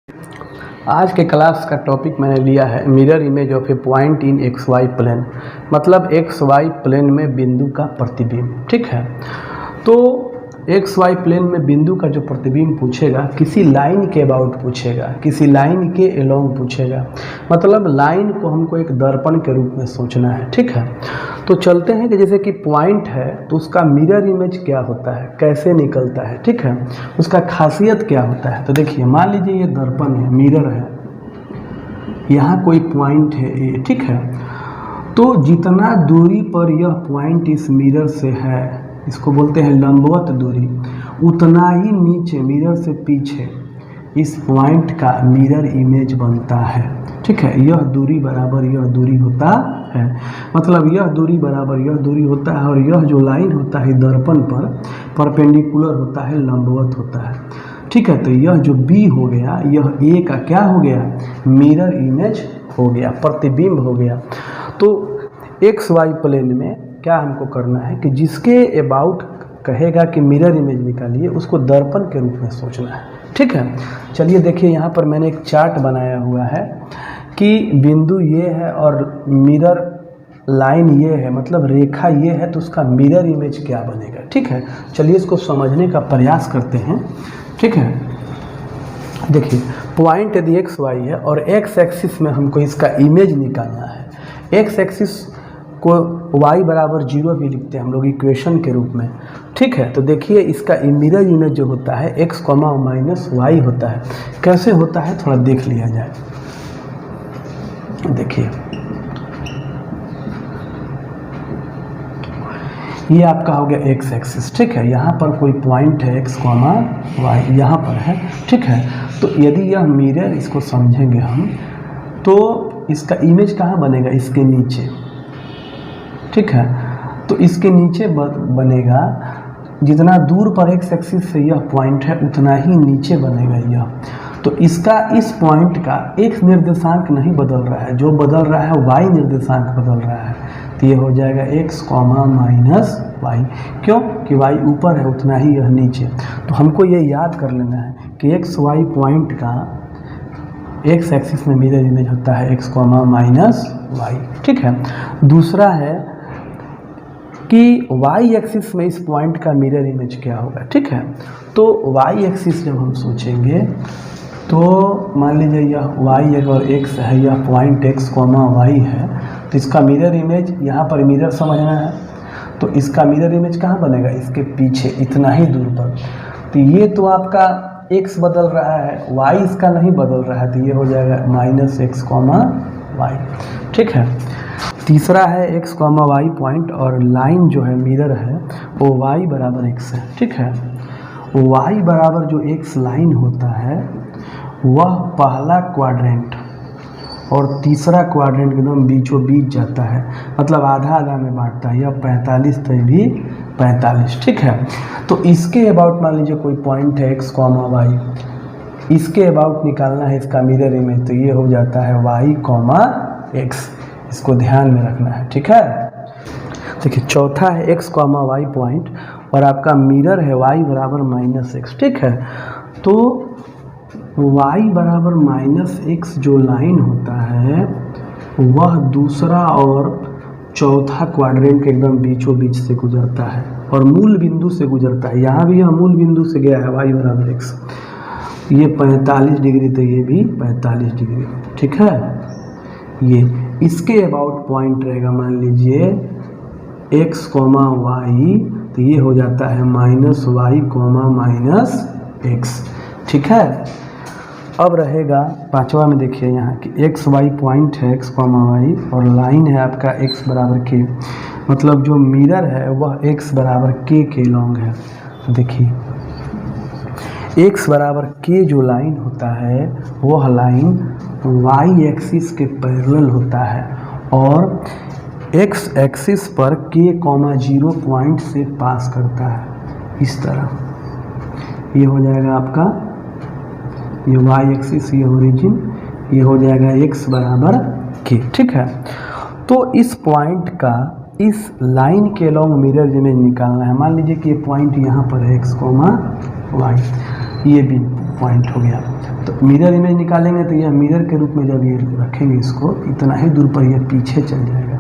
आज के क्लास का टॉपिक मैंने लिया है mirror image of a point in X Y plane, मतलब एक्स वाई प्लेन में बिंदु का प्रतिबिंब। ठीक है, तो एक्स वाई प्लेन में बिंदु का जो प्रतिबिंब पूछेगा, किसी लाइन के अबाउट पूछेगा, किसी लाइन के अलोंग पूछेगा, मतलब लाइन को हमको एक दर्पण के रूप में सोचना है। ठीक है, तो चलते हैं कि जैसे कि पॉइंट है तो उसका मिरर इमेज क्या होता है, कैसे निकलता है। ठीक है, उसका खासियत क्या होता है। तो देखिए, मान लीजिए ये दर्पण है, मिरर है, यहाँ कोई पॉइंट है ए। ठीक है, तो जितना दूरी पर यह पॉइंट इस मिरर से है, इसको बोलते हैं लंबवत दूरी, उतना ही नीचे मिरर से पीछे इस पॉइंट का मिरर इमेज बनता है। ठीक है, यह दूरी बराबर यह दूरी होता है, मतलब यह दूरी बराबर यह दूरी होता है, और यह जो लाइन होता है दर्पण पर परपेंडिकुलर होता है, लंबवत होता है। ठीक है, तो यह जो बी हो गया, यह ए का क्या हो गया, मिरर इमेज हो गया, प्रतिबिंब हो गया। तो एक्स वाई प्लेन में क्या हमको करना है कि जिसके अबाउट कहेगा कि मिरर इमेज निकालिए, उसको दर्पण के रूप में सोचना है। ठीक है, चलिए देखिए, यहाँ पर मैंने एक चार्ट बनाया हुआ है कि बिंदु ये है और मिरर लाइन ये है, मतलब रेखा ये है, तो उसका मिरर इमेज क्या बनेगा। ठीक है, चलिए इसको समझने का प्रयास करते हैं। ठीक है, देखिए, पॉइंट यदि एक्स वाई है और एक्स एक्सिस में हमको इसका इमेज निकालना है। एक्स एक्सिस को y बराबर 0 भी लिखते हैं हम लोग इक्वेशन के रूप में। ठीक है, तो देखिए इसका मिरर इमेज जो होता है x, माइनस वाई होता है। कैसे होता है थोड़ा देख लिया जाए। देखिए, ये आपका हो गया एक्स एक्सिस। ठीक है, यहाँ पर कोई पॉइंट है x, वाई यहाँ पर है। ठीक है, तो यदि यह मिरर, इसको समझेंगे हम, तो इसका इमेज कहाँ बनेगा, इसके नीचे। ठीक है, तो इसके नीचे बनेगा, जितना दूर पर एक्स एक्सिस से यह पॉइंट है उतना ही नीचे बनेगा यह। तो इसका इस पॉइंट का एक्स निर्देशांक नहीं बदल रहा है, जो बदल रहा है वाई निर्देशांक बदल रहा है। तो ये हो जाएगा x, माइनस वाई। क्यों कि वाई ऊपर है उतना ही यह नीचे। तो हमको ये याद कर लेना है कि एक्स वाई पॉइंट का एक्स एक्सिस में मिरर इमेज होता है x, माइनस वाई। ठीक है, दूसरा है कि y एक्सिस में इस पॉइंट का मिरर इमेज क्या होगा। ठीक है, तो y एक्सिस जब हम सोचेंगे तो मान लीजिए यह y अगर x है, यह पॉइंट x, y है, तो इसका मिरर इमेज, यहाँ पर मिरर समझना है, तो इसका मिरर इमेज कहाँ बनेगा, इसके पीछे इतना ही दूर पर। तो ये तो आपका x बदल रहा है, y इसका नहीं बदल रहा है, तो ये हो जाएगा माइनस x, वाई। ठीक है, तीसरा है x, वाई पॉइंट, और लाइन जो है मिरर है वो y बराबर x है। ठीक है, y बराबर जो x लाइन होता है वह पहला क्वाड्रेंट और तीसरा क्वाड्रेंट एकदम बीचों बीच जाता है, मतलब आधा आधा में बांटता है, यह 45 तो भी 45। ठीक है, तो इसके अबाउट मान लीजिए कोई पॉइंट है x, वाई, इसके अबाउट निकालना है इसका मिरर इमेज, तो ये हो जाता है y, x। इसको ध्यान में रखना है। ठीक है, देखिए, चौथा है x, वाई पॉइंट, और आपका मिरर है y बराबर माइनस x। ठीक है, तो y बराबर माइनस x जो लाइन होता है वह दूसरा और चौथा क्वाड्रेंट के एकदम बीचों बीच से गुजरता है और मूल बिंदु से गुजरता है। यहाँ भी यह मूल बिंदु से गया है y बराबर x, ये 45 डिग्री, तो ये भी 45 डिग्री। ठीक है, ये इसके अबाउट पॉइंट रहेगा, मान लीजिए x, वाई, तो ये हो जाता है माइनस वाई, माइनस x। ठीक है, अब रहेगा पांचवा में, देखिए यहाँ कि x, वाई पॉइंट है x, वाई, और लाइन है आपका x बराबर k, मतलब जो मिरर है वह x बराबर k के लॉन्ग है। देखिए, x बराबर k जो लाइन होता है वह लाइन y एक्सिस के पैरेलल होता है और x एक्सिस पर k, 0 पॉइंट से पास करता है, इस तरह। ये हो जाएगा आपका, ये y एक्सिस, ये ओरिजिन, ये हो जाएगा x बराबर k। ठीक है, तो इस पॉइंट का इस लाइन के लॉन्ग मिरर इमेज निकालना है। मान लीजिए कि ये पॉइंट यहाँ पर है x, वाई, ये भी पॉइंट हो गया। तो मिरर इमेज निकालेंगे तो यह मिरर के रूप में जब ये रखेंगे इसको, इतना ही दूर पर यह पीछे चल जाएगा।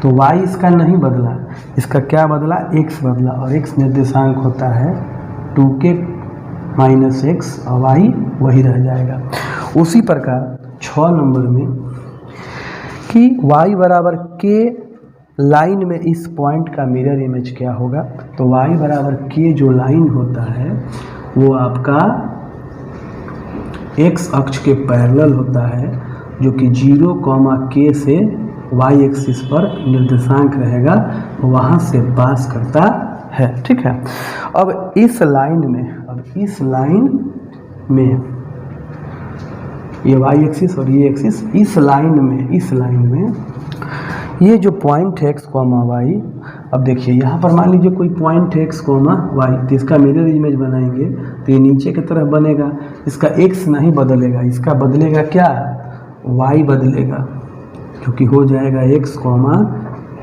तो y इसका नहीं बदला, इसका क्या बदला, x बदला, और x निर्देशांक होता है 2k माइनस x और y वही रह जाएगा। उसी प्रकार 6 नंबर में कि y बराबर k लाइन में इस पॉइंट का मिरर इमेज क्या होगा, तो y बराबर k जो लाइन होता है वो आपका x अक्ष के पैरेलल होता है, जो कि 0, k से y एक्सिस पर निर्देशांक रहेगा, वहाँ से पास करता है। ठीक है, अब इस लाइन में ये y एक्सिस और ये एक्सिस, इस लाइन में ये जो पॉइंट है x, y, अब देखिए यहाँ पर मान लीजिए कोई पॉइंट है x, y, तो इसका मिरर इमेज बनाएंगे तो ये नीचे की तरफ बनेगा, इसका x नहीं बदलेगा, इसका बदलेगा क्या, y बदलेगा, क्योंकि हो जाएगा x,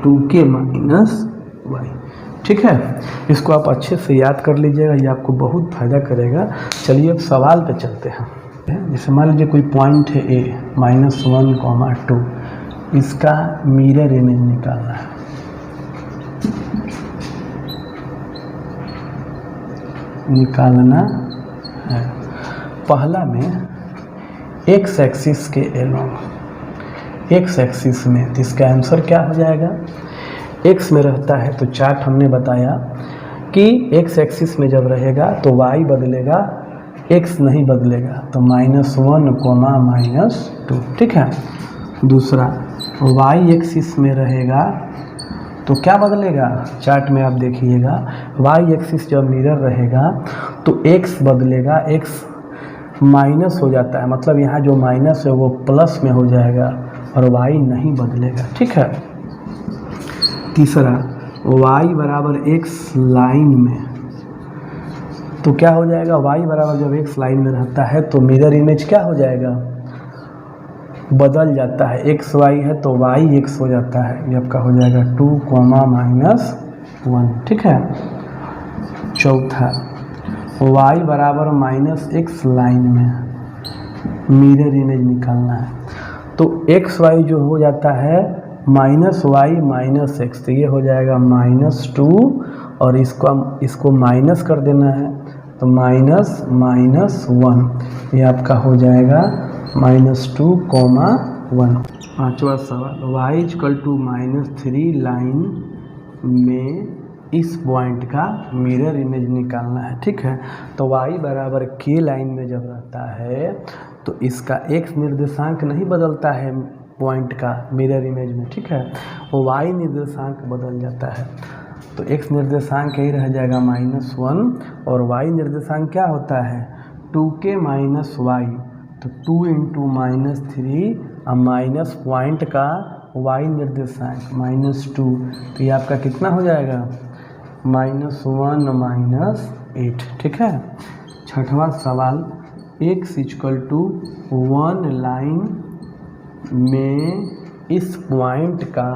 2k माइनस y। ठीक है, इसको आप अच्छे से याद कर लीजिएगा, ये आपको बहुत फायदा करेगा। चलिए अब सवाल पे चलते हैं। जैसे मान लीजिए कोई पॉइंट है a, -1, 2, इसका मिरर इमेज निकालना है। पहला में x एक्सिस के एलोंग, x एक्सिस में, तो इसका आंसर क्या हो जाएगा, x में रहता है तो चार्ट हमने बताया कि x एक्सिस में जब रहेगा तो y बदलेगा, x नहीं बदलेगा, तो -1, -2। ठीक है, दूसरा y एक्सिस में रहेगा तो क्या बदलेगा, चार्ट में आप देखिएगा, y एक्सिस जब मिरर रहेगा तो x बदलेगा, x माइनस हो जाता है, मतलब यहाँ जो माइनस है वो प्लस में हो जाएगा और y नहीं बदलेगा। ठीक है, तीसरा y बराबर x लाइन में, तो क्या हो जाएगा, y बराबर जब x लाइन में रहता है तो मिरर इमेज क्या हो जाएगा, बदल जाता है, x y है तो y x हो जाता है, ये आपका हो जाएगा 2, -1। ठीक है, चौथा y बराबर -x लाइन में मिरर इमेज निकालना है, तो x y जो हो जाता है -y -x, तो ये हो जाएगा -2 और इसको माइनस कर देना है, तो -1, ये आपका हो जाएगा -2, 1। पांचवा सवाल, y = -3 लाइन में इस पॉइंट का मिरर इमेज निकालना है। ठीक है, तो y बराबर k लाइन में जब रहता है तो इसका x निर्देशांक नहीं बदलता है पॉइंट का मिरर इमेज में। ठीक है, वो y निर्देशांक बदल जाता है, तो x निर्देशांक यही रह जाएगा -1 और y निर्देशांक क्या होता है 2k माइनस y, तो 2 × -3 और माइनस पॉइंट का y निर्देशांक -2, तो ये आपका कितना हो जाएगा -1 -8। ठीक है, छठवां सवाल, x = 1 लाइन में इस पॉइंट का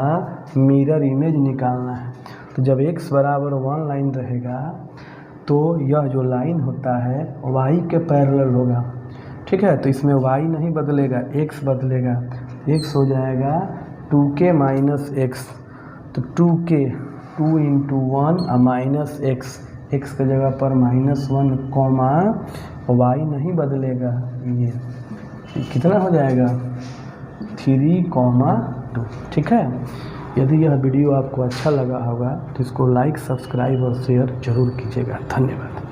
मिरर इमेज निकालना है। तो जब x बराबर 1 लाइन रहेगा तो यह जो लाइन होता है y के पैरेलल होगा। ठीक है, तो इसमें y नहीं बदलेगा, x बदलेगा, x हो जाएगा 2k माइनस x, तो 2k 2 × 1 माइनस x के जगह पर -1, y नहीं बदलेगा, ये कितना हो जाएगा 3, 2। ठीक है, यदि यह वीडियो आपको अच्छा लगा होगा तो इसको लाइक, सब्सक्राइब और शेयर जरूर कीजिएगा। धन्यवाद।